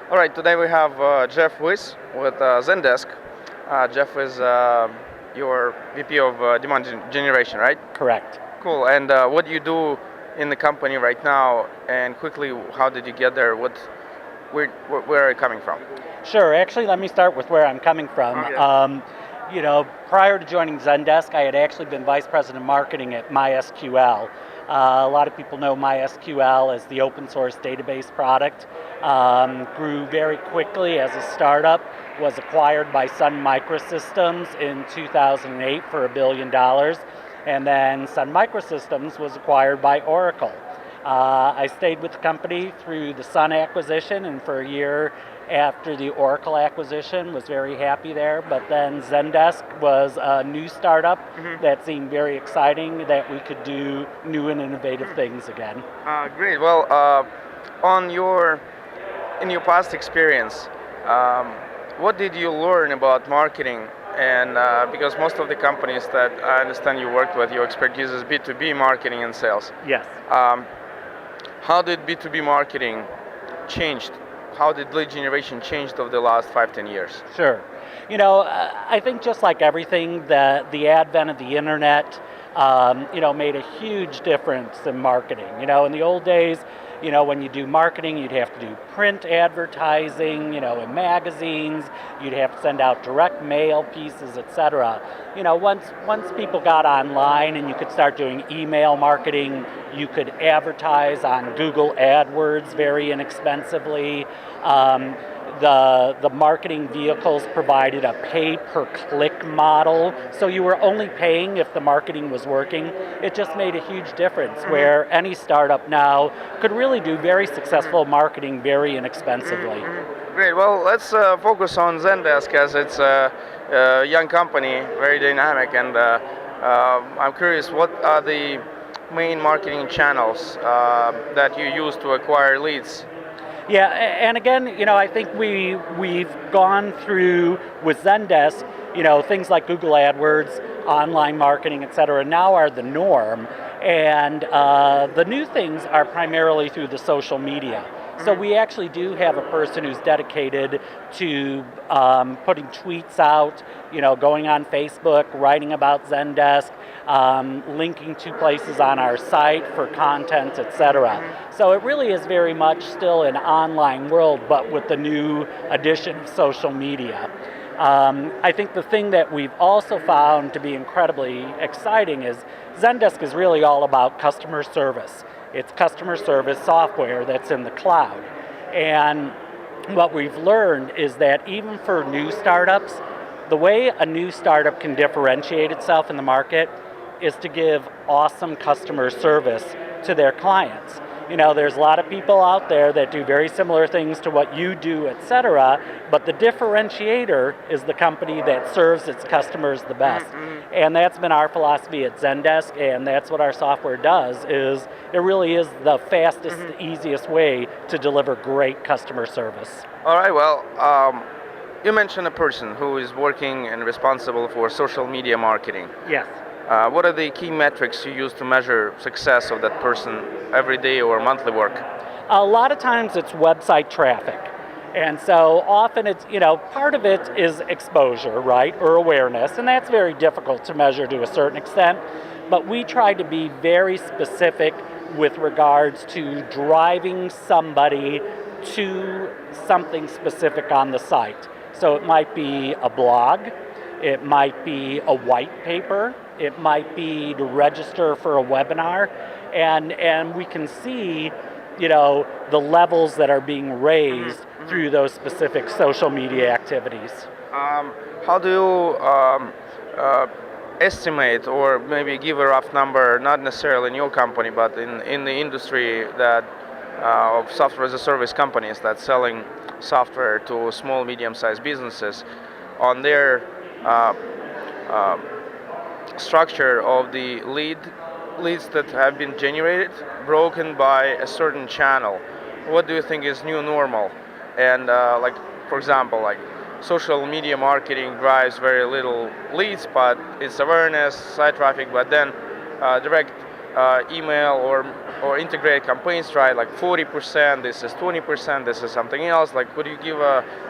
All right, today we have Jeff Weiss with Zendesk. Jeff is your VP of Demand Generation, right? Correct. Cool. And what do you do in the company right now? And quickly, how did you get there? Where are you coming from? Sure. Actually, let me start with where I'm coming from. Okay. Prior to joining Zendesk, I had actually been Vice President of Marketing at MySQL. A lot of people know MySQL as the open source database product. Grew very quickly as a startup, was acquired by Sun Microsystems in 2008 for $1 billion. And then Sun Microsystems was acquired by Oracle. I stayed with the company through the Sun acquisition, and for a year after the Oracle acquisition, was very happy there. But then Zendesk was a new startup that seemed very exciting, that we could do new and innovative things again. Great. Well, in your past experience, what did you learn about marketing? And because most of the companies that I understand you worked with, your expertise is B2B marketing and sales. Yes. How did B2B marketing changed? How did lead generation changed over the last 5-10 years? Sure. I think just like everything, the advent of the internet, made a huge difference in marketing. In the old days, when you do marketing, you'd have to do print advertising, in magazines, you'd have to send out direct mail pieces, etc. Once people got online and you could start doing email marketing, you could advertise on Google AdWords very inexpensively. The marketing vehicles provided a pay-per-click model, so you were only paying if the marketing was working. It just made a huge difference where any startup now could really do very successful marketing very inexpensively. Great. Well, let's focus on Zendesk, as it's a young company, very dynamic, and I'm curious, what are the main marketing channels that you use to acquire leads? Yeah, and again, I think we've gone through with Zendesk, things like Google AdWords, online marketing, et cetera, now are the norm. And the new things are primarily through the social media. So we actually do have a person who's dedicated to putting tweets out, going on Facebook, writing about Zendesk, linking to places on our site for content, etc. So it really is very much still an online world, but with the new addition of social media. I think the thing that we've also found to be incredibly exciting is Zendesk is really all about customer service. It's customer service software that's in the cloud. And what we've learned is that even for new startups, the way a new startup can differentiate itself in the market is to give awesome customer service to their clients. There's a lot of people out there that do very similar things to what you do, etc., but the differentiator is the company that serves its customers the best. And that's been our philosophy at Zendesk, and that's what our software does, is it really is the fastest, easiest way to deliver great customer service. All right, well, you mentioned a person who is working and responsible for social media marketing. Yes. What are the key metrics you use to measure success of that person every day or monthly work? A lot of times it's website traffic. And so often it's, part of it is exposure, right, or awareness, and that's very difficult to measure to a certain extent. But we try to be very specific with regards to driving somebody to something specific on the site. So it might be a blog, it might be a white paper, it might be to register for a webinar, and we can see, the levels that are being raised through those specific social media activities. How do you estimate, or maybe give a rough number, not necessarily in your company, but in the industry that of software as a service companies that's selling software to small, medium-sized businesses, on their structure of the leads that have been generated, broken by a certain channel? What do you think is new normal? And for example, social media marketing drives very little leads, but it's awareness, site traffic, but then direct email or integrated campaigns, right? Like 40%, this is 20%, this is something else. Like, could you give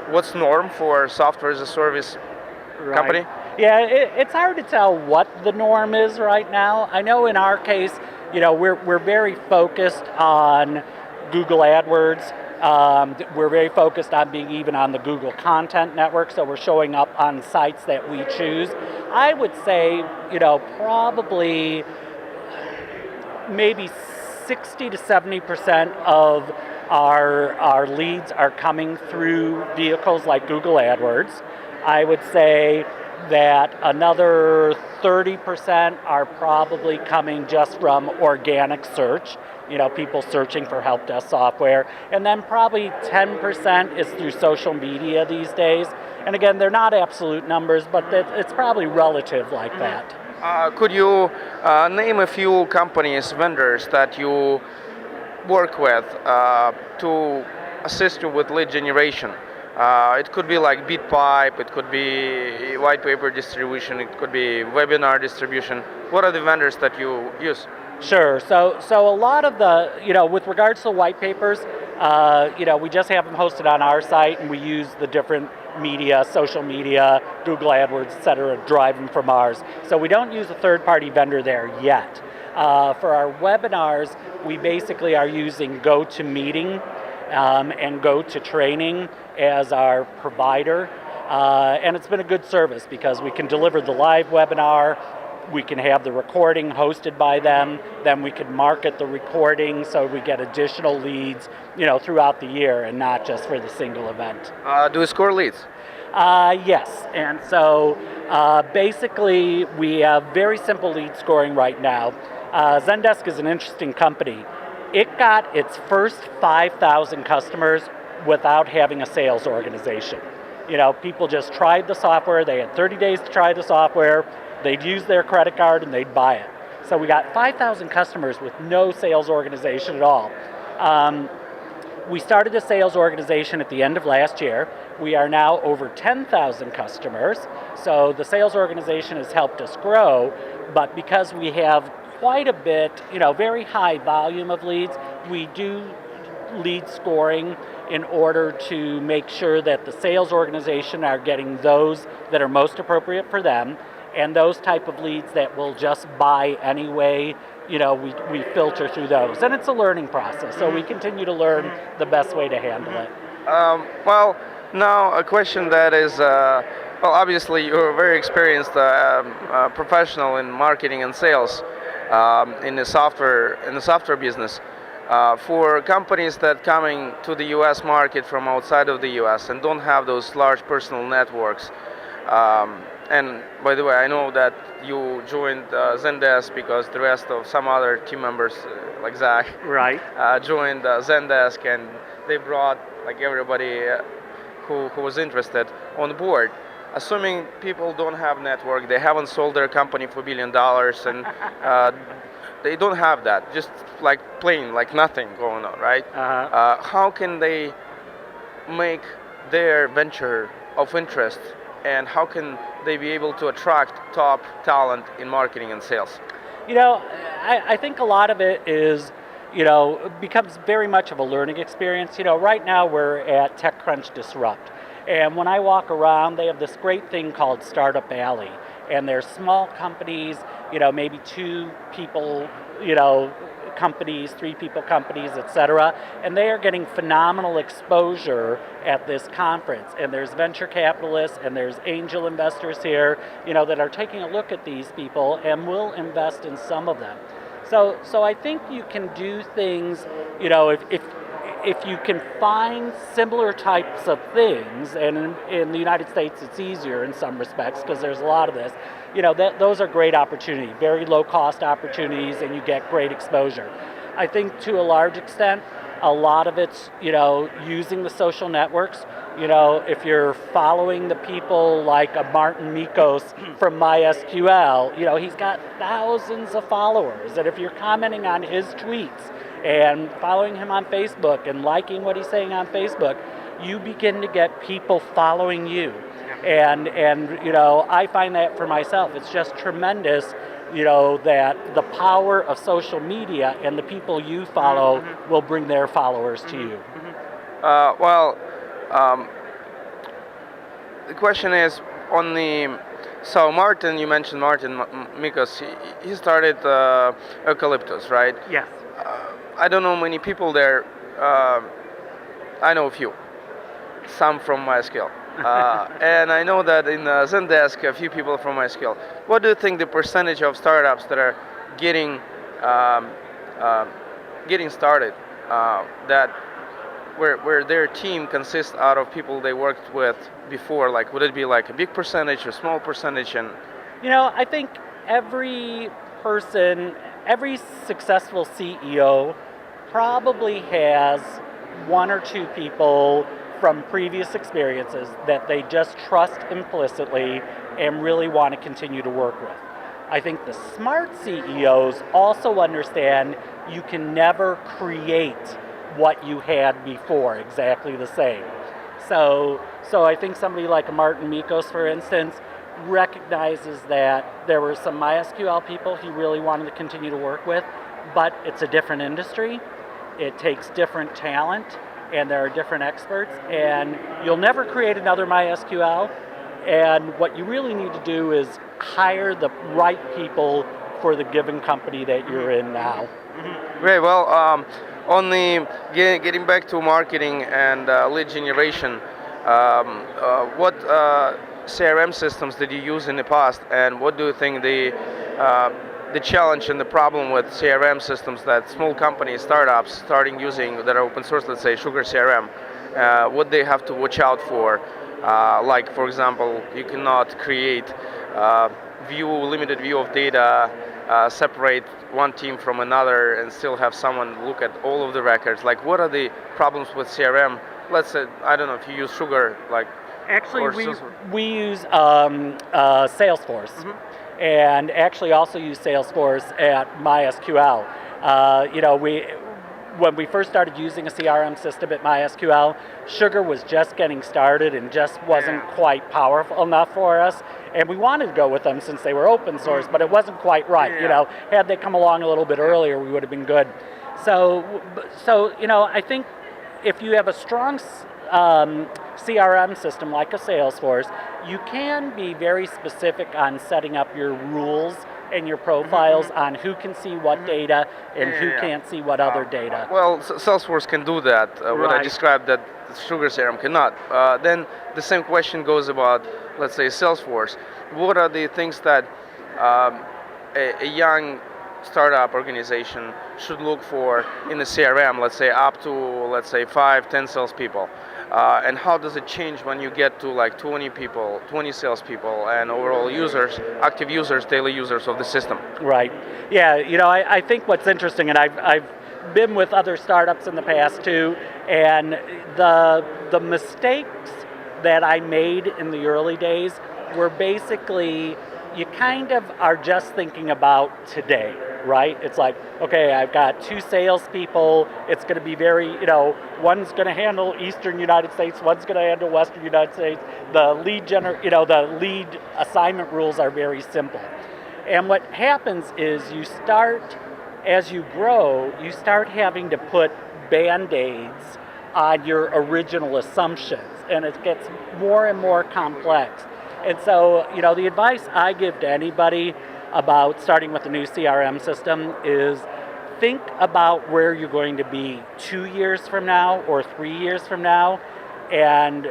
what's norm for software as a service company? Yeah, it's hard to tell what the norm is right now. I know in our case, we're very focused on Google AdWords. We're very focused on being even on the Google Content Network, so we're showing up on sites that we choose. I would say, probably maybe 60 to 70% of our leads are coming through vehicles like Google AdWords. I would say that another 30% are probably coming just from organic search, people searching for help desk software, and then probably 10% is through social media these days. And again, they're not absolute numbers, but it's probably relative like that. Could you name a few companies, vendors that you work with to assist you with lead generation? It could be like BitPipe, it could be white paper distribution, it could be webinar distribution. What are the vendors that you use? Sure. So a lot of the, with regards to white papers, we just have them hosted on our site, and we use the different media, social media, Google AdWords, et cetera, drive them from ours. So we don't use a third-party vendor there yet. For our webinars, we basically are using GoToMeeting and GoToTraining as our provider. And it's been a good service because we can deliver the live webinar, we can have the recording hosted by them, then we can market the recording so we get additional leads, throughout the year and not just for the single event. Do you score leads? Yes, and so basically we have very simple lead scoring right now. Zendesk is an interesting company. It got its first 5,000 customers without having a sales organization. People just tried the software, they had 30 days to try the software, they'd use their credit card and they'd buy it. So we got 5,000 customers with no sales organization at all. We started a sales organization at the end of last year. We are now over 10,000 customers. So the sales organization has helped us grow, but because we have quite a bit, very high volume of leads, we do lead scoring in order to make sure that the sales organization are getting those that are most appropriate for them, and those type of leads that will just buy anyway, we filter through those. And it's a learning process, so we continue to learn the best way to handle it. Well, now a question that is, obviously you're a very experienced professional in marketing and sales in the software business. For companies that coming to the U.S. market from outside of the U.S. and don't have those large personal networks, and by the way, I know that you joined Zendesk because the rest of some other team members, like Zach, joined Zendesk, and they brought like everybody who was interested on board. Assuming people don't have network, they haven't sold their company for $1 billion, and they don't have that, just like plain, like nothing going on, right? How can they make their venture of interest, and how can they be able to attract top talent in marketing and sales? I think a lot of it is, becomes very much of a learning experience. Right now we're at TechCrunch Disrupt, and when I walk around, they have this great thing called Startup Alley, and they're small companies, maybe 2 people, companies, 3 people companies, etc. And they are getting phenomenal exposure at this conference. And there's venture capitalists and there's angel investors here, that are taking a look at these people and will invest in some of them. So I think you can do things, if you can find similar types of things, and in the United States it's easier in some respects because there's a lot of this, those are great opportunities, very low cost opportunities, and you get great exposure. I think to a large extent, a lot of it's, using the social networks. If you're following the people like a Martin Mikos from MySQL, he's got thousands of followers. And if you're commenting on his tweets and following him on Facebook and liking what he's saying on Facebook, you begin to get people following you. And I find that for myself, it's just tremendous that the power of social media and the people you follow will bring their followers to you. Well, um, the question is on the. So Martin, you mentioned Martin Mikos. He started Eucalyptus, right? Yes. I don't know many people there. Uh, I know a few, some from MySQL. And I know that in Zendesk, a few people from MySQL. What do you think the percentage of startups that are getting um, uh, getting started, that where their team consists out of people they worked with before? Like, would it be like a big percentage, a small percentage, and I think every person, every successful CEO probably has one or two people from previous experiences that they just trust implicitly and really want to continue to work with. I think the smart CEOs also understand you can never create what you had before exactly the same. So I think somebody like a Martin Mikos, for instance, recognizes that there were some MySQL people he really wanted to continue to work with, but it's a different industry. It takes different talent, and there are different experts, and you'll never create another MySQL. And what you really need to do is hire the right people for the given company that you're in now. very well. On the getting back to marketing and lead generation, what CRM systems did you use in the past, and what do you think the challenge and the problem with CRM systems that small companies, startups, starting using that are open source, let's say Sugar CRM, what they have to watch out for? Like, for example, you cannot create limited view of data, separate one team from another, and still have someone look at all of the records. Like, what are the problems with CRM? Let's say, I don't know if you use Sugar, like. Actually, or we use Salesforce, and actually also use Salesforce at MySQL. When we first started using a CRM system at MySQL, Sugar was just getting started and just wasn't quite powerful enough for us. And we wanted to go with them since they were open source, but it wasn't quite right. Had they come along a little bit earlier, we would have been good. So I think if you have a strong CRM system like a Salesforce, you can be very specific on setting up your rules and your profiles on who can see what data and who can't see what other data. Well, Salesforce can do that. What I Right. described that Sugar CRM cannot. Then the same question goes about, let's say, Salesforce. What are the things that a young startup organization should look for in a CRM? Let's say up to 5-10 salespeople. And how does it change when you get to like 20 people, 20 salespeople, and overall users, active users, daily users of the system? Right. Yeah, I think what's interesting, and I've been with other startups in the past too, and the mistakes that I made in the early days were basically, you kind of are just thinking about today, right? It's like, okay, I've got two salespeople. It's going to be very, one's going to handle Eastern United States, one's going to handle Western United States. The the lead assignment rules are very simple. And what happens is as you grow, you start having to put Band-Aids on your original assumptions, and it gets more and more complex. And so, the advice I give to anybody about starting with a new CRM system is think about where you're going to be 2 years from now or 3 years from now, and,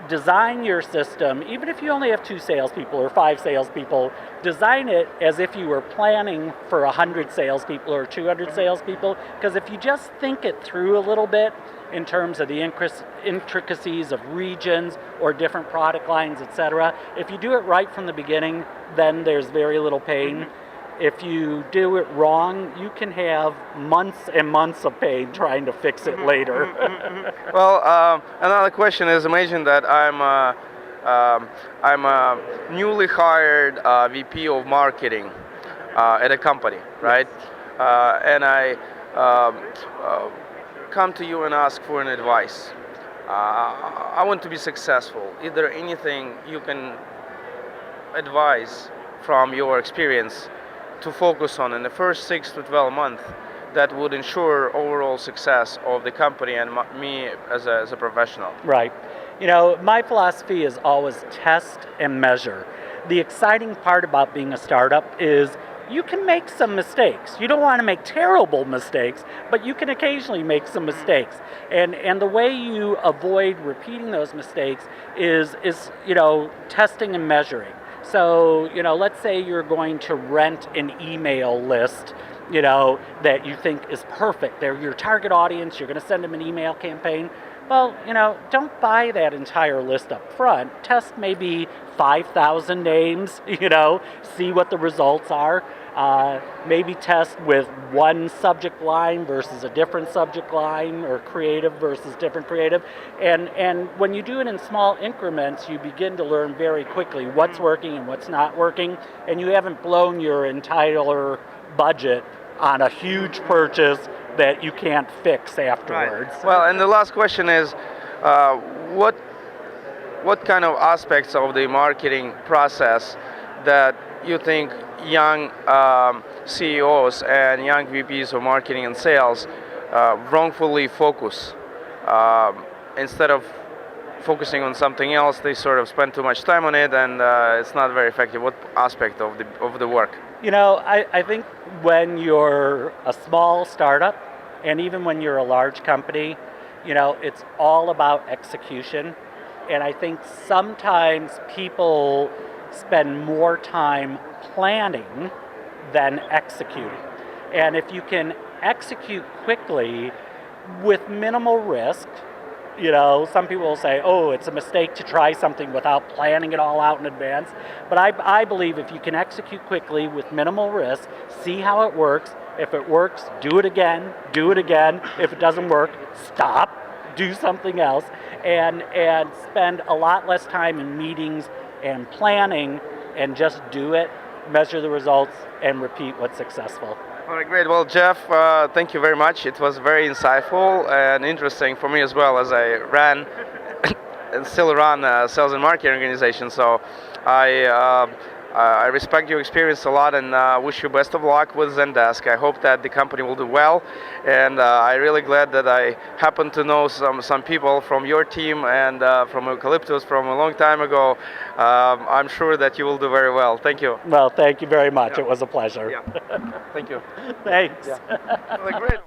design your system, even if you only have 2 salespeople or 5 salespeople, design it as if you were planning for 100 salespeople or 200 salespeople, because if you just think it through a little bit in terms of the intricacies of regions or different product lines, etc., if you do it right from the beginning, then there's very little pain. If you do it wrong, you can have months and months of pain trying to fix it later. Well, another question is, imagine that I'm a newly hired VP of marketing at a company, right? And I come to you and ask for an advice. I want to be successful. Is there anything you can advice from your experience to focus on in the first 6 to 12 months that would ensure overall success of the company and me as a professional? Right. You know, my philosophy is always test and measure. The exciting part about being a startup is you can make some mistakes. You don't want to make terrible mistakes, but you can occasionally make some mistakes. And the way you avoid repeating those mistakes is testing and measuring. So, let's say you're going to rent an email list, that you think is perfect. They're your target audience, you're going to send them an email campaign. Well, don't buy that entire list up front. Test maybe 5,000 names, see what the results are. Maybe test with one subject line versus a different subject line, or creative versus different creative. And when you do it in small increments, you begin to learn very quickly what's working and what's not working, and you haven't blown your entire budget on a huge purchase that you can't fix afterwards. Right. Well, and the last question is, what kind of aspects of the marketing process that you think young CEOs and young VPs of marketing and sales wrongfully focus? Instead of focusing on something else, they sort of spend too much time on it, and it's not very effective. What aspect of the work? I think when you're a small startup, and even when you're a large company, it's all about execution. And I think sometimes people spend more time planning than executing. And if you can execute quickly with minimal risk, some people will say, oh, it's a mistake to try something without planning it all out in advance. But I believe if you can execute quickly with minimal risk, see how it works. If it works, do it again, do it again. If it doesn't work, stop, do something else, and spend a lot less time in meetings and planning, and just do it, measure the results, and repeat what's successful. All right, great. Well, Jeff, thank you very much. It was very insightful and interesting for me as well, as I ran and still run a sales and marketing organization. So I respect your experience a lot, and wish you best of luck with Zendesk. I hope that the company will do well, and I'm really glad that I happen to know some people from your team and from Eucalyptus from a long time ago. I'm sure that you will do very well. Thank you. Well, thank you very much. Yeah. It was a pleasure. Yeah. Thank you. Thanks. Yeah. Well, great.